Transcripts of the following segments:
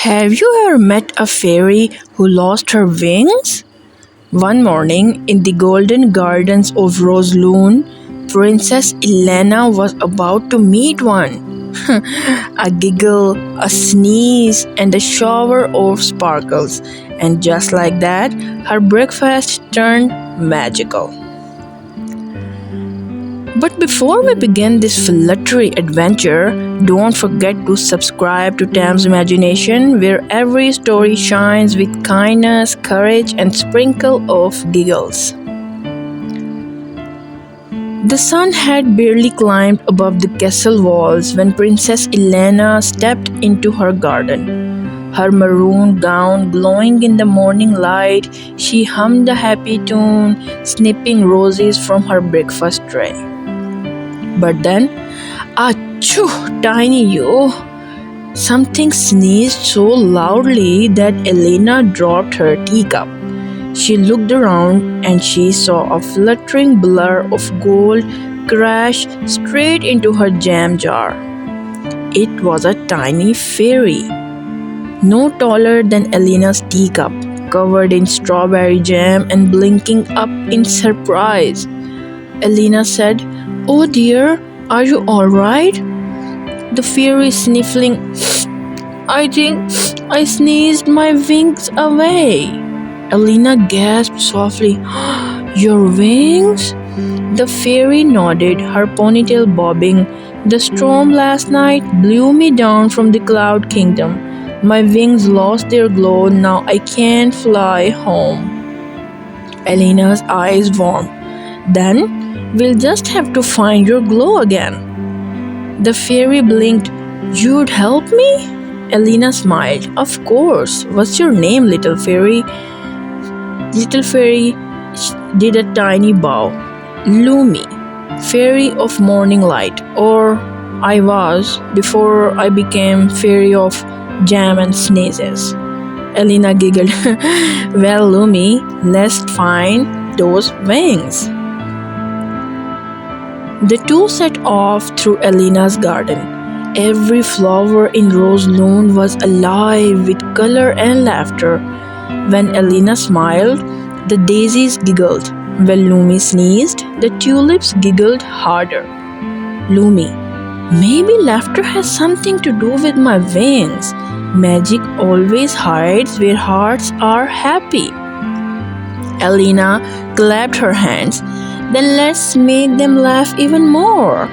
Have you ever met a fairy who lost her wings? One morning, in the golden gardens of Rosaloon, Princess Elena was about to meet one. A giggle, a sneeze, and a shower of sparkles, and just like that, her breakfast turned magical. But before we begin this fluttery adventure, don't forget to subscribe to Tam's Imagination, where every story shines with kindness, courage, and sprinkle of giggles. The sun had barely climbed above the castle walls when Princess Elena stepped into her garden. Her maroon gown glowing in the morning light, she hummed a happy tune, snipping roses from her breakfast tray. But then, achoo, tiny you! Something sneezed so loudly that Elena dropped her teacup. She looked around and she saw a fluttering blur of gold crash straight into her jam jar. It was a tiny fairy, no taller than Elena's teacup, covered in strawberry jam and blinking up in surprise. Elena said, "Oh dear, are you alright?" The fairy sniffling, "I think I sneezed my wings away." Elena gasped softly, "Your wings?" The fairy nodded, her ponytail bobbing. "The storm last night blew me down from the cloud kingdom. My wings lost their glow, now I can't fly home." Elena's eyes warmed. "Then we'll just have to find your glow again." The fairy blinked. "You'd help me?" Elena smiled. "Of course. What's your name, little fairy?" Little fairy did a tiny bow. "Lumi, fairy of morning light, or I was before I became fairy of jam and sneezes." Elena giggled. "Well, Lumi, let's find those wings." The two set off through Elena's garden. Every flower in Rosaloon was alive with color and laughter. When Elena smiled, the daisies giggled. When Lumi sneezed, the tulips giggled harder. "Lumi, maybe laughter has something to do with my wings. Magic always hides where hearts are happy." Elena clapped her hands. "Then let's make them laugh even more."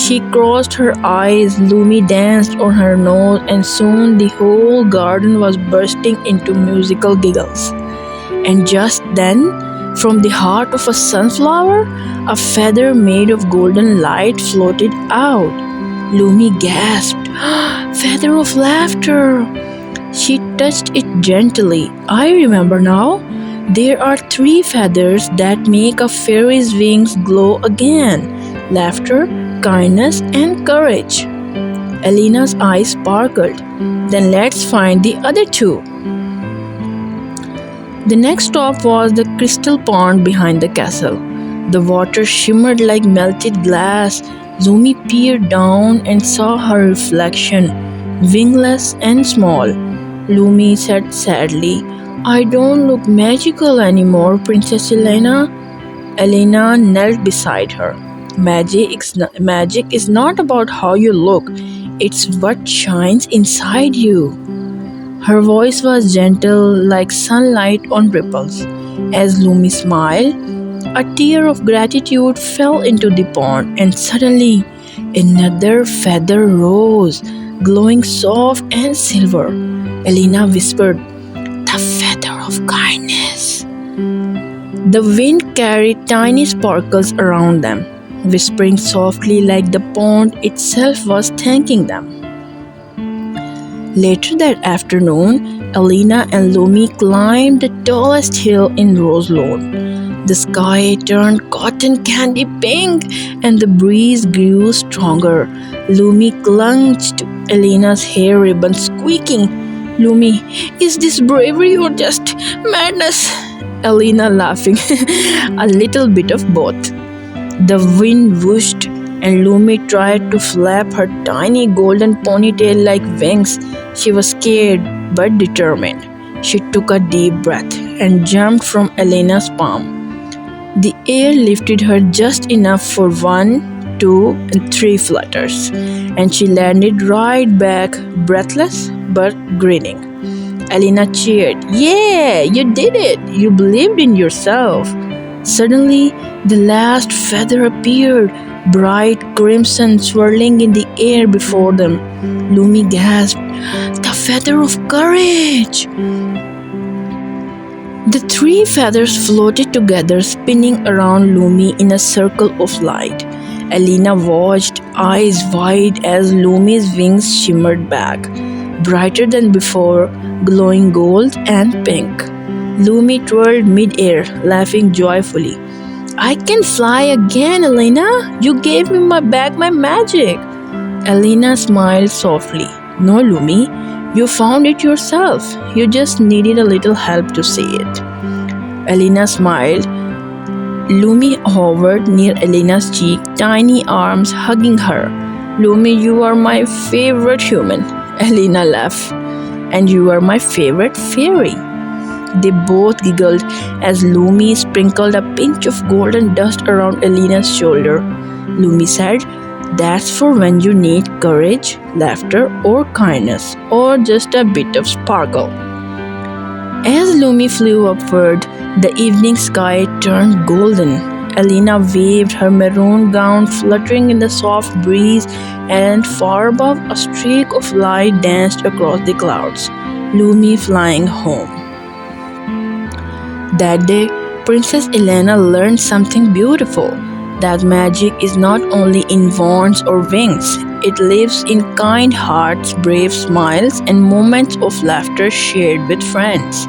She crossed her eyes, Lumi danced on her nose, and soon the whole garden was bursting into musical giggles. And just then, from the heart of a sunflower, a feather made of golden light floated out. Lumi gasped, "Feather of laughter!" She touched it gently. "I remember now. There are 3 feathers that make a fairy's wings glow again: laughter, kindness, and courage." Elena's eyes sparkled. "Then let's find the other 2." The next stop was the crystal pond behind the castle. The water shimmered like melted glass. Lumi peered down and saw her reflection, wingless and small. Lumi said sadly, "I don't look magical anymore, Princess Elena." Elena knelt beside her. Magic is not about how you look, it's what shines inside you." Her voice was gentle like sunlight on ripples. As Lumi smiled, a tear of gratitude fell into the pond, and suddenly another feather rose, glowing soft and silver. Elena whispered, "The feather of kindness." The wind carried tiny sparkles around them, whispering softly like the pond itself was thanking them. Later that afternoon, Elena and Lumi climbed the tallest hill in Rosaloon. The sky turned cotton candy pink and the breeze grew stronger. Lumi clung to Elena's hair ribbon, squeaking, "Lumi, is this bravery or just madness?" Elena laughing, "A little bit of both." The wind whooshed, and Lumi tried to flap her tiny golden ponytail like wings. She was scared but determined. She took a deep breath and jumped from Elena's palm. The air lifted her just enough for one, two, and three flutters, and she landed right back, breathless but grinning. Elena cheered. Yeah, you did it! You believed in yourself. Suddenly, the last feather appeared, bright crimson swirling in the air before them. Lumi gasped, the feather of courage! The three feathers floated together, spinning around Lumi in a circle of light. Elena watched, eyes wide as Lumi's wings shimmered back, brighter than before, glowing gold and pink. Lumi twirled mid-air, laughing joyfully. I can fly again, Elena! You gave me back my magic! Elena smiled softly. No, Lumi, you found it yourself. You just needed a little help to see it. Elena smiled. Lumi hovered near Elena's cheek, tiny arms hugging her. Lumi, you are my favorite human. Elena laughed. And you are my favorite fairy. They both giggled as Lumi sprinkled a pinch of golden dust around Elena's shoulder. Lumi said, that's for when you need courage, laughter, or kindness, or just a bit of sparkle. As Lumi flew upward, the evening sky turned golden. Elena waved, her maroon gown fluttering in the soft breeze, and far above, a streak of light danced across the clouds. Lumi flying home. That day, Princess Elena learned something beautiful. That magic is not only in wands or wings, it lives in kind hearts, brave smiles, and moments of laughter shared with friends.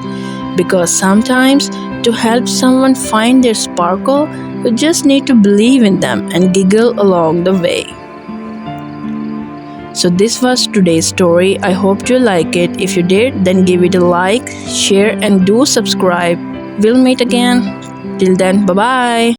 Because sometimes, to help someone find their sparkle, you just need to believe in them and giggle along the way. So, this was today's story. I hope you like it. If you did, then give it a like, share, and do subscribe. We'll meet again. Till then, bye bye.